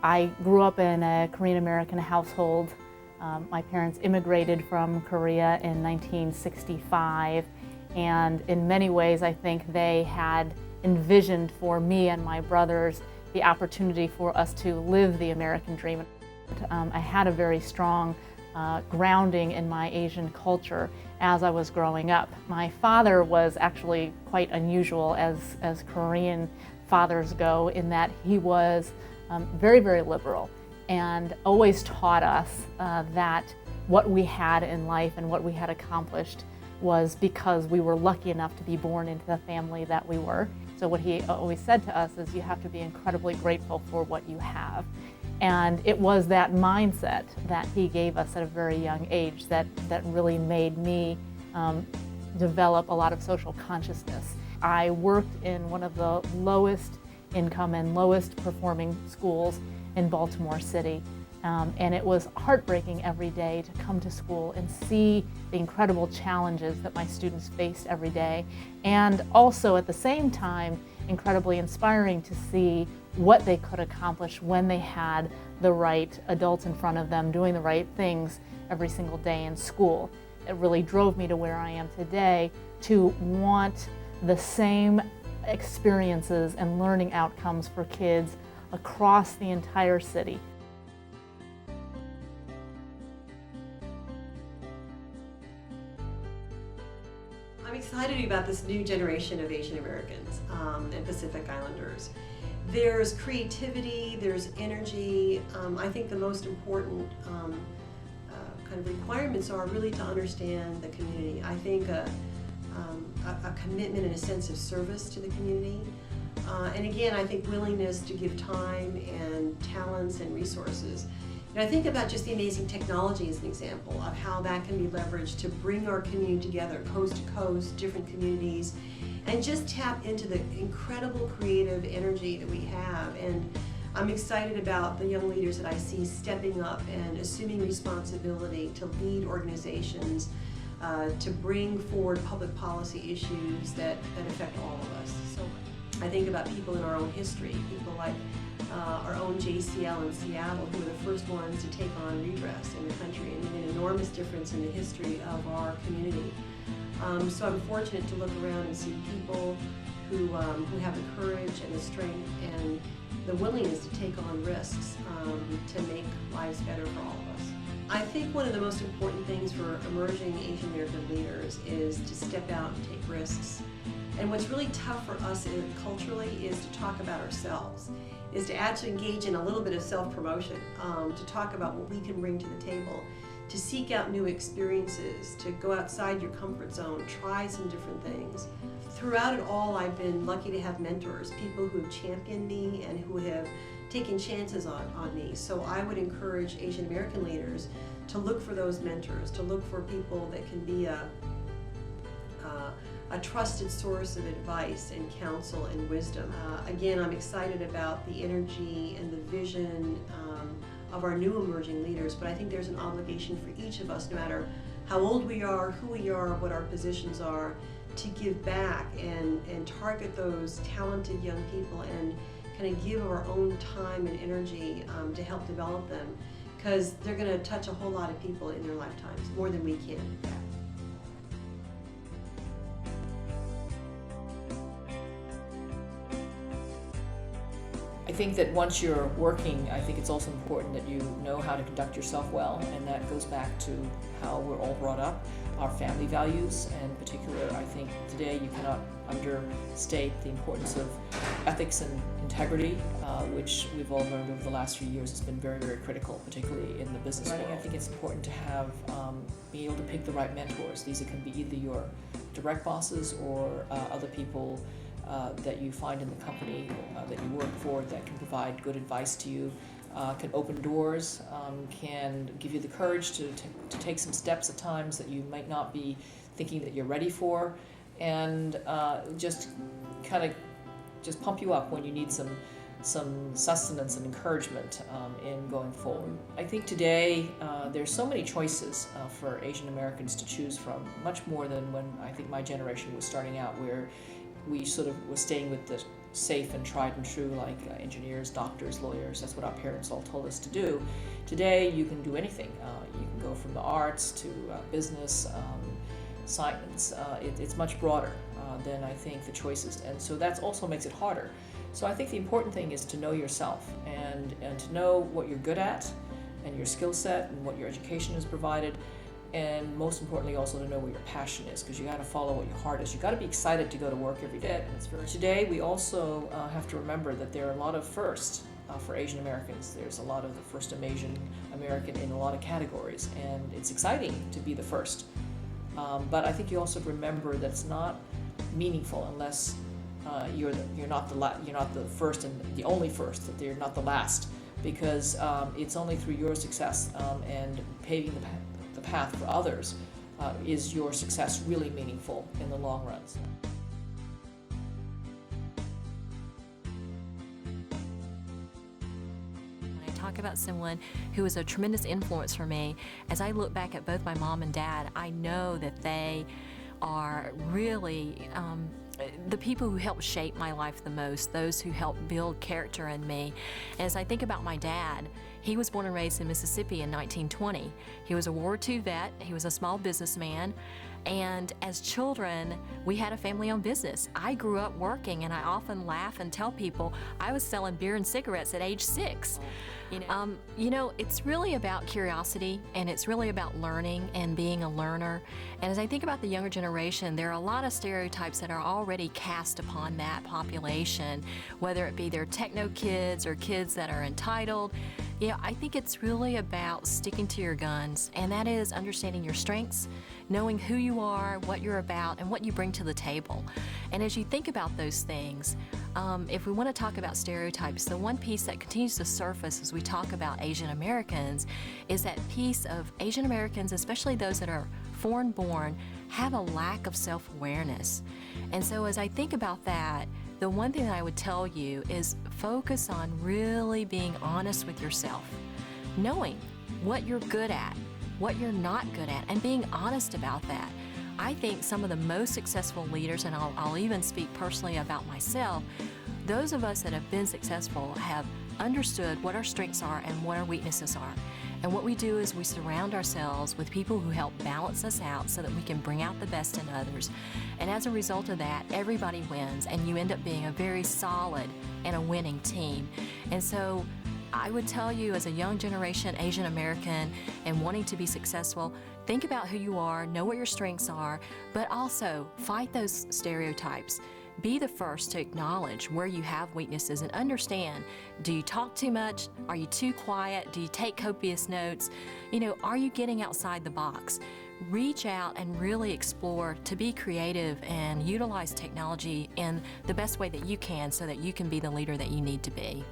I grew up in a Korean American household. My parents immigrated from Korea in 1965, and in many ways I think they had envisioned for me and my brothers the opportunity for us to live the American dream. I had a very strong grounding in my Asian culture as I was growing up. My father was actually quite unusual as Korean fathers go, in that he was very, very liberal and always taught us that what we had in life and what we had accomplished was because we were lucky enough to be born into the family that we were. So what he always said to us is, you have to be incredibly grateful for what you have. And it was that mindset that he gave us at a very young age that really made me develop a lot of social consciousness. I worked in one of the lowest income and lowest performing schools in Baltimore City. And it was heartbreaking every day to come to school and see the incredible challenges that my students faced every day. And also at the same time, incredibly inspiring to see what they could accomplish when they had the right adults in front of them doing the right things every single day in school. It really drove me to where I am today, to want the same experiences and learning outcomes for kids across the entire city. I'm excited about this new generation of Asian Americans and Pacific Islanders. There's creativity, there's energy. I think the most important kind of requirements are really to understand the community. I think a commitment and a sense of service to the community. And again, I think willingness to give time and talents and resources. And I think about just the amazing technology as an example of how that can be leveraged to bring our community together, coast to coast, different communities, and just tap into the incredible creative energy that we have. And I'm excited about the young leaders that I see stepping up and assuming responsibility to lead organizations, to bring forward public policy issues that affect all of us. So I think about people in our own history, people like our own JCL in Seattle, who were the first ones to take on redress in the country and made an enormous difference in the history of our community. So I'm fortunate to look around and see people who have the courage and the strength and the willingness to take on risks to make lives better for all of us. I think one of the most important things for emerging Asian American leaders is to step out and take risks. And what's really tough for us culturally is to talk about ourselves, is to actually engage in a little bit of self-promotion, to talk about what we can bring to the table, to seek out new experiences, to go outside your comfort zone, try some different things. Throughout it all, I've been lucky to have mentors, people who have championed me and who have taken chances on me. So I would encourage Asian American leaders to look for those mentors, to look for people that can be a trusted source of advice and counsel and wisdom. Again, I'm excited about the energy and the vision of our new emerging leaders, but I think there's an obligation for each of us, no matter how old we are, who we are, what our positions are, to give back and target those talented young people and kind of give our own time and energy to help develop them, because they're going to touch a whole lot of people in their lifetimes, more than we can. I think that once you're working, I think it's also important that you know how to conduct yourself well, and that goes back to how we're all brought up, our family values, and in particular, I think today you cannot understate the importance of ethics and integrity, which we've all learned over the last few years has been very, very critical, particularly in the business world. I think it's important to have, be able to pick the right mentors. These can be either your direct bosses or other people that you find in the company that you work for that can provide good advice to you, can open doors, can give you the courage to take some steps at times that you might not be thinking that you're ready for, and just kind of just pump you up when you need some sustenance and encouragement in going forward. I think today there's so many choices for Asian Americans to choose from, much more than when I think my generation was starting out, where we sort of was staying with the safe and tried and true, like engineers, doctors, lawyers. That's what our parents all told us to do. Today, you can do anything. You can go from the arts to business, science. It's much broader than I think the choices, and so that also makes it harder. So I think the important thing is to know yourself and to know what you're good at and your skill set and what your education has provided, and most importantly also to know where your passion is, because you got to follow what your heart is. You got to be excited to go to work every day. Today we also have to remember that there are a lot of firsts for Asian Americans. There's a lot of the first Asian American in a lot of categories, and it's exciting to be the first. But I think you also remember that it's not meaningful unless you're not the first and the only first, that you're not the last, because it's only through your success and paving the path for others is your success really meaningful in the long run. Talk about someone who was a tremendous influence for me. As I look back at both my mom and dad, I know that they are really the people who helped shape my life the most, those who helped build character in me. As I think about my dad, he was born and raised in Mississippi in 1920. He was a World War II vet, he was a small businessman, and as children, we had a family-owned business. I grew up working, and I often laugh and tell people I was selling beer and cigarettes at age 6. It's really about curiosity, and it's really about learning and being a learner. And as I think about the younger generation, there are a lot of stereotypes that are already cast upon that population, whether it be their techno kids or kids that are entitled. I think it's really about sticking to your guns, and that is understanding your strengths, knowing who you are, what you're about, and what you bring to the table. And as you think about those things, if we want to talk about stereotypes, the one piece that continues to surface as we talk about Asian Americans is that piece of Asian Americans, especially those that are foreign born, have a lack of self-awareness. And so as I think about that, the one thing that I would tell you is focus on really being honest with yourself, knowing what you're good at, what you're not good at, and being honest about that. I think some of the most successful leaders, and I'll even speak personally about myself, those of us that have been successful have understood what our strengths are and what our weaknesses are. And what we do is we surround ourselves with people who help balance us out so that we can bring out the best in others. And as a result of that, everybody wins, and you end up being a very solid and a winning team. And so I would tell you, as a young generation Asian American and wanting to be successful, think about who you are, know what your strengths are, but also fight those stereotypes. Be the first to acknowledge where you have weaknesses and understand, do you talk too much? Are you too quiet? Do you take copious notes? Are you getting outside the box? Reach out and really explore to be creative and utilize technology in the best way that you can so that you can be the leader that you need to be.